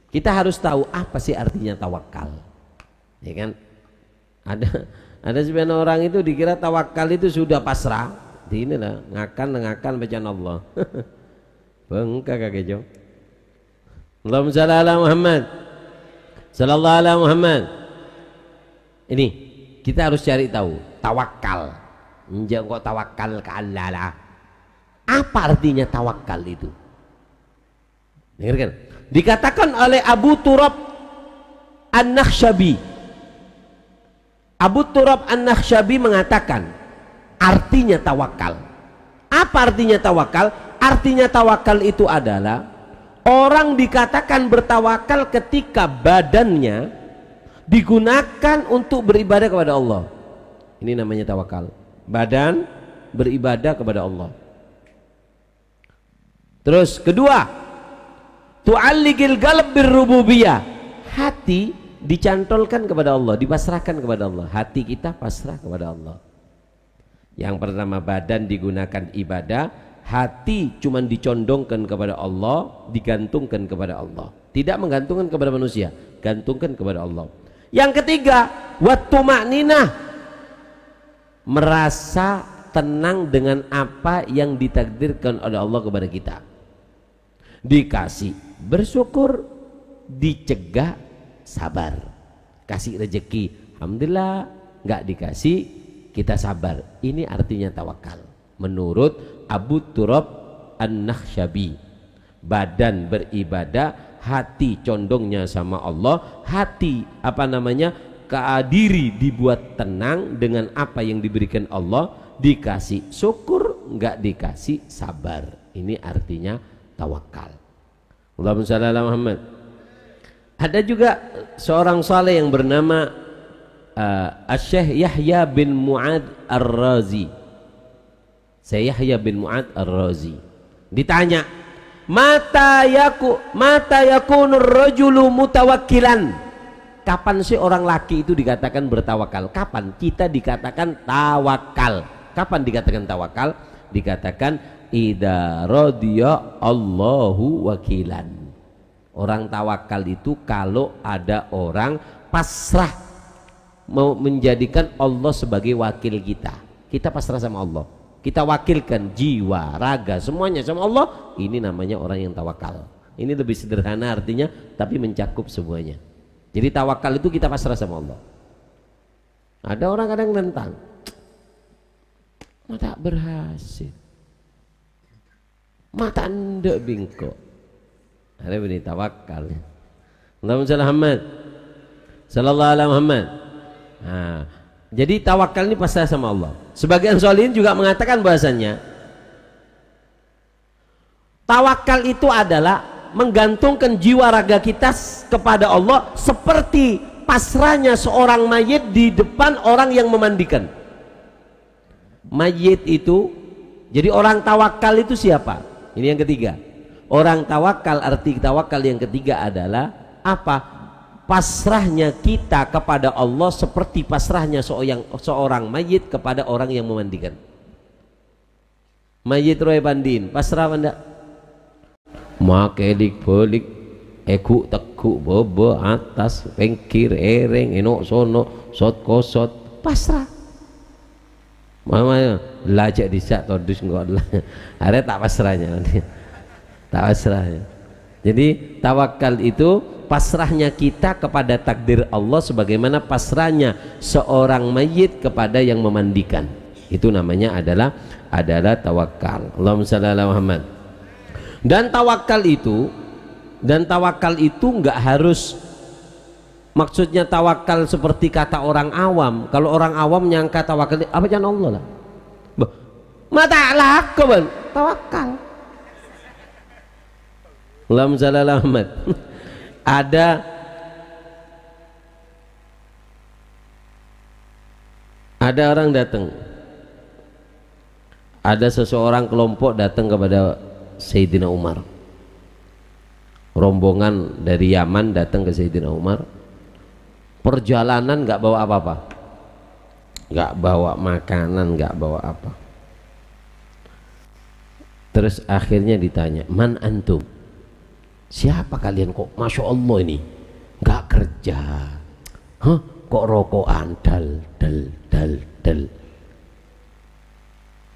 Kita harus tahu apa sih artinya tawakal. Ya kan? Ada sebagian orang itu dikira tawakal itu sudah pasrah. Ini lah ngakan bacaan Allah. Bengkak kakek Jo. Allahumma shalli ala Muhammad. Sallallahu ala Muhammad. Ini kita harus cari tahu tawakal. Jangan kok tawakal ke Allah lah. Apa artinya tawakal itu? Dengarkan. Dikatakan oleh Abu Turab An-Nakhsyabi. Abu Turab An-Nakhsyabi mengatakan artinya tawakal. Apa artinya tawakal? Artinya tawakal itu adalah orang dikatakan bertawakal ketika badannya digunakan untuk beribadah kepada Allah. Ini namanya tawakal. Badan beribadah kepada Allah. Terus kedua, tu'alliqil qalb birrububiyah. Hati dicantolkan kepada Allah, dipasrahkan kepada Allah. Hati kita pasrah kepada Allah. Yang pertama, badan digunakan ibadah, hati cuman dicondongkan kepada Allah, digantungkan kepada Allah. Tidak menggantungkan kepada manusia, gantungkan kepada Allah. Yang ketiga, wattuma'ninah, merasa tenang dengan apa yang ditakdirkan oleh Allah kepada kita. Dikasih bersyukur, dicegah sabar. Kasih rezeki alhamdulillah, nggak dikasih kita sabar. Ini artinya tawakal menurut Abu Turab An-Nakhsyabi. Badan beribadah, hati condongnya sama Allah, hati diri dibuat tenang dengan apa yang diberikan Allah, dikasih syukur, nggak dikasih sabar. Ini artinya tawakal. Allahumma shalli ala Muhammad. Ada juga seorang saleh yang bernama Syekh Yahya bin Mu'ad Ar-Razi. Syekh Yahya bin Mu'ad Ar-Razi ditanya, mata yakunur rajulu mutawakkilan. Kapan sih orang laki itu dikatakan bertawakal? Kapan kita dikatakan tawakal? Kapan dikatakan tawakal? Dikatakan idza radiya Allahu wakilan. Orang tawakal itu kalau ada orang pasrah mau menjadikan Allah sebagai wakil kita. Kita pasrah sama Allah, kita wakilkan jiwa, raga, semuanya sama Allah. Ini namanya orang yang tawakal. Ini lebih sederhana artinya, tapi mencakup semuanya. Jadi tawakal itu kita pasrah sama Allah. Ada orang kadang nentang, mata berhasil, mata anda bingko. Ada ini tawakal. Allahumma shalli Muhammad, sallallahu alaihi Muhammad. Nah, jadi tawakal ini pasrah sama Allah. Sebagian sholihin juga mengatakan bahasanya tawakal itu adalah menggantungkan jiwa raga kita kepada Allah seperti pasrahnya seorang mayit di depan orang yang memandikan. Mayit itu, jadi orang tawakal itu siapa? Ini yang ketiga. Orang tawakal, arti tawakal yang ketiga adalah apa? Pasrahnya kita kepada Allah seperti pasrahnya seorang mayit kepada orang yang memandikan. Mayit roy bandin, pasrah anda. Makelik belik, eku teku bobo atas, pengkir ereng, enok sono, sot kosot, pasrah. Mama lajak disak todus enggak lah. Ada tak pasrahnya nanti. Tak pasrahnya. Jadi tawakal itu pasrahnya kita kepada takdir Allah sebagaimana pasrahnya seorang mayit kepada yang memandikan. Itu namanya adalah tawakal. Allahumma shalli ala Muhammad. Dan tawakal itu enggak harus, maksudnya tawakal seperti kata orang awam. Kalau orang awam nyangka tawakal apa jangan Allah lah. Mata lah kawan tawakal. Allahumma shalli ala Muhammad. Ada orang datang, ada seseorang kelompok datang kepada Sayyidina Umar. Rombongan dari Yaman datang ke Sayyidina Umar. Perjalanan nggak bawa apa-apa, nggak bawa makanan, nggak bawa apa. Terus akhirnya ditanya, man antum? Siapa kalian kok Masya Allah ini nggak kerja? Hah? Kok rokokan dal.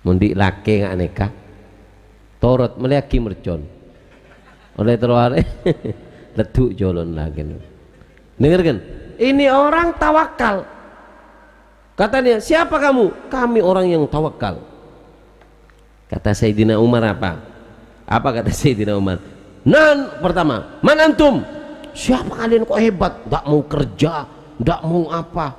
Mundi laki nggak nikah torot meliaki mercon oleh terware leduk jolon lagi. Dengar kan? Ini orang tawakal. Katanya, siapa kamu? Kami orang yang tawakal. Kata Sayyidina Umar apa? Apa kata Sayyidina Umar? Pertama, man antum? Siapa kalian kok hebat? Tidak mau kerja, tidak mau apa?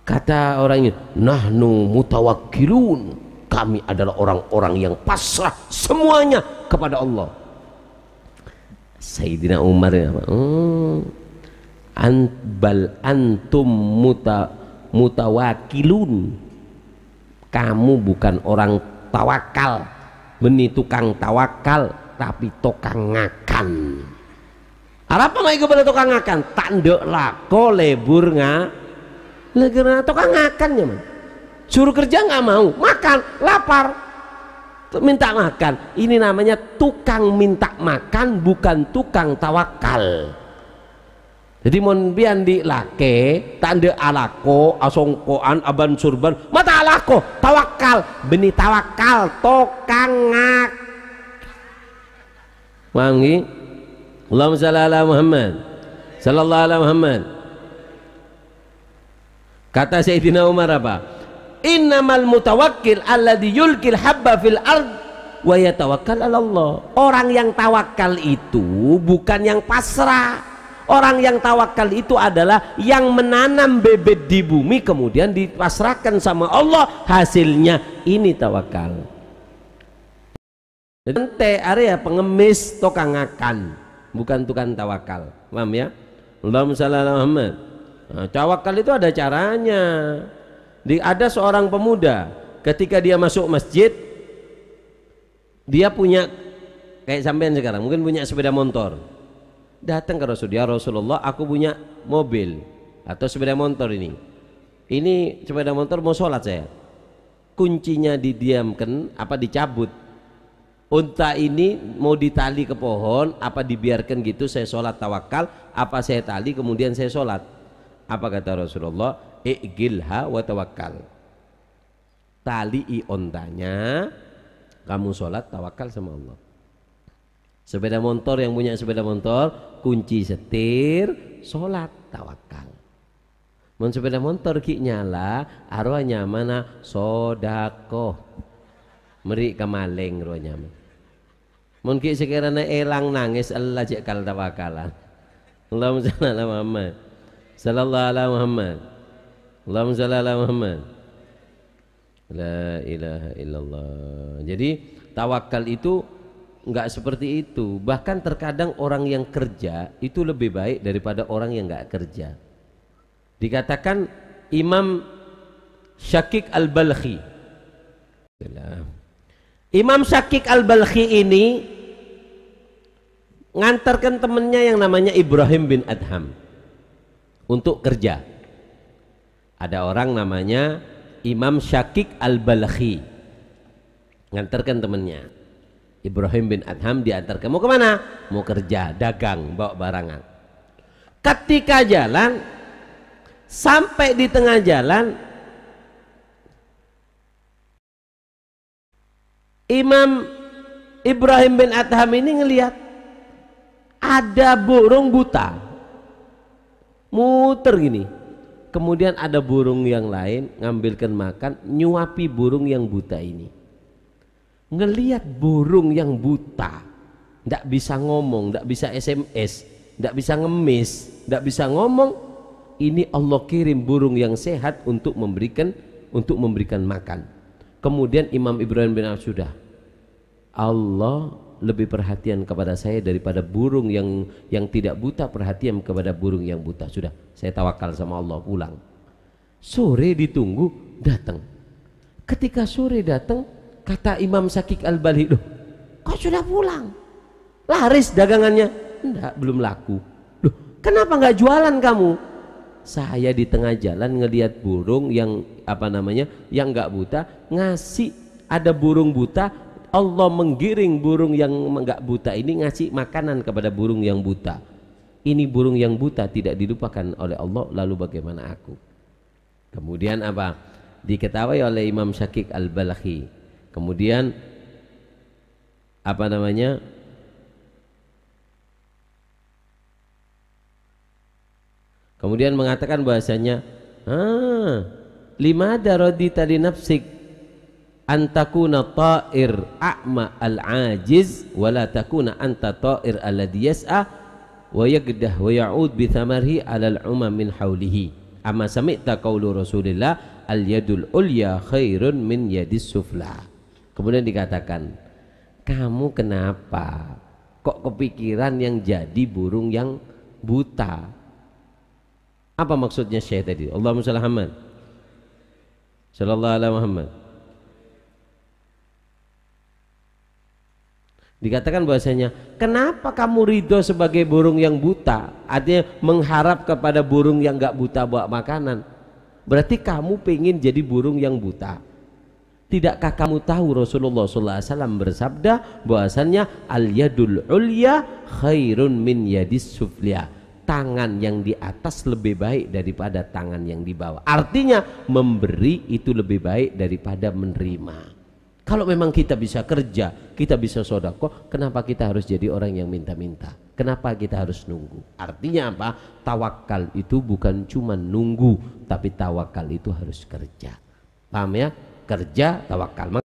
Kata orangnya, nahnu mutawakkilun. Kami adalah orang-orang yang pasrah semuanya kepada Allah. Sayyidina Umar bal antum mutawakilun. Kamu bukan orang tawakal, benih tukang tawakal, tapi tukang ngakan. Apa nggak kepada tukang ngakan? Tanduk lako lebur legera tukang ngakannya man. Suruh kerja nggak mau, makan lapar, minta makan. Ini namanya tukang minta makan, bukan tukang tawakal. Jadi mon bian di lake tanda alako asongkoan aban surban mata alako tawakal benih tawakal tukang ngak wangi. Allahumma shalli ala Muhammad sallallahu alaihi Muhammad. Kata Sayyidina Umar apa? Innamal mutawakkil alladhi yulkil habba fil ard wa yatawakkal ala Allah. Orang yang tawakal itu bukan yang pasrah. Orang yang tawakal itu adalah yang menanam bibit di bumi kemudian dipasrahkan sama Allah, hasilnya ini tawakal. Ente area pengemis tukang ngakan, bukan tukang tawakal. Paham ya? Allahumma shalli ala Muhammad. Nah, tawakal itu ada caranya. Ada seorang pemuda ketika dia masuk masjid, dia punya kayak sampean sekarang mungkin punya sepeda motor. Datang ke Rasulullah, ya Rasulullah, aku punya mobil atau sepeda motor ini sepeda motor mau sholat saya, kuncinya didiamkan apa dicabut, unta ini mau ditali ke pohon apa dibiarkan gitu saya sholat tawakal, apa saya tali kemudian saya sholat? Apa kata Rasulullah? I'gilha wa tawakkal. Tali ontanya, kamu sholat tawakal sama Allah. Sepeda motor, yang punya sepeda motor kunci setir sholat tawakal. Mun sepeda motor ki nyala arwahnya mana sodako meri kamaling arwahnya. Mun ki sekiranya elang nangis Allah cekal tawakalan. Allahumma shalli ala Muhammad sallallahu alaihi Muhammad. Allahumma shalli ala Muhammad. La ilaha illallah. Jadi tawakal itu enggak seperti itu. Bahkan terkadang orang yang kerja itu lebih baik daripada orang yang enggak kerja. Dikatakan Imam Syakik Al-Balkhi. Imam Syakik Al-Balkhi ini ngantarkan temennya yang namanya Ibrahim bin Adham untuk kerja. Ada orang namanya Imam Syakik Al-Balkhi ngantarkan temennya. Ibrahim bin Adham diantarkan mau kemana? Mau kerja, dagang, bawa barangan. Ketika jalan, sampai di tengah jalan, Imam Ibrahim bin Adham ini ngelihat ada burung buta muter gini, kemudian ada burung yang lain ngambilkan makan, nyuapi burung yang buta ini. Ngelihat burung yang buta, tidak bisa ngomong, tidak bisa SMS, tidak bisa ngemis, tidak bisa ngomong. Ini Allah kirim burung yang sehat untuk memberikan makan. Kemudian Imam Ibrahim bin Adham, sudah, Allah lebih perhatian kepada saya daripada burung yang tidak buta perhatian kepada burung yang buta. Sudah, saya tawakal sama Allah, pulang. Sore ditunggu, datang. Ketika sore datang, kata Imam Syakik Al-Balkhi, loh, kok sudah pulang? Laris dagangannya? Enggak, belum laku. Loh, kenapa nggak jualan kamu? Saya di tengah jalan ngelihat burung yang yang nggak buta, ngasih, ada burung buta, Allah menggiring burung yang enggak buta ini, ngasih makanan kepada burung yang buta. Ini burung yang buta tidak dilupakan oleh Allah, lalu bagaimana aku? Kemudian apa? Diketahui oleh Imam Syakik Al-Balakhi. Kemudian apa namanya? Kemudian mengatakan bahasanya, limada radita li nafsik antakuna ta'ir a'ma al-ajiz wala takuna anta ta'ir alladhi yas'a wa yagdah wa ya'ud bi thamarhi 'alal umam min haulihi. Amma sami'ta qaulu Rasulillah al-yadul ulya khairun min yadis sufla. Kemudian dikatakan, kamu kenapa kok kepikiran yang jadi burung yang buta? Apa maksudnya Syekh tadi? Allahumma shalli Muhammad sallallahu alaihi Muhammad. Dikatakan bahwasanya, kenapa kamu ridho sebagai burung yang buta? Artinya mengharap kepada burung yang enggak buta bawa makanan. Berarti kamu pengen jadi burung yang buta. Tidakkah kamu tahu Rasulullah SAW bersabda bahwasannya al-yadul ulya khairun min yadis sufliya. Tangan yang di atas lebih baik daripada tangan yang di bawah. Artinya memberi itu lebih baik daripada menerima. Kalau memang kita bisa kerja, kita bisa sedekah, kenapa kita harus jadi orang yang minta-minta? Kenapa kita harus nunggu? Artinya apa? Tawakal itu bukan cuma nunggu, tapi tawakal itu harus kerja. Paham ya? Kerja, tawakal.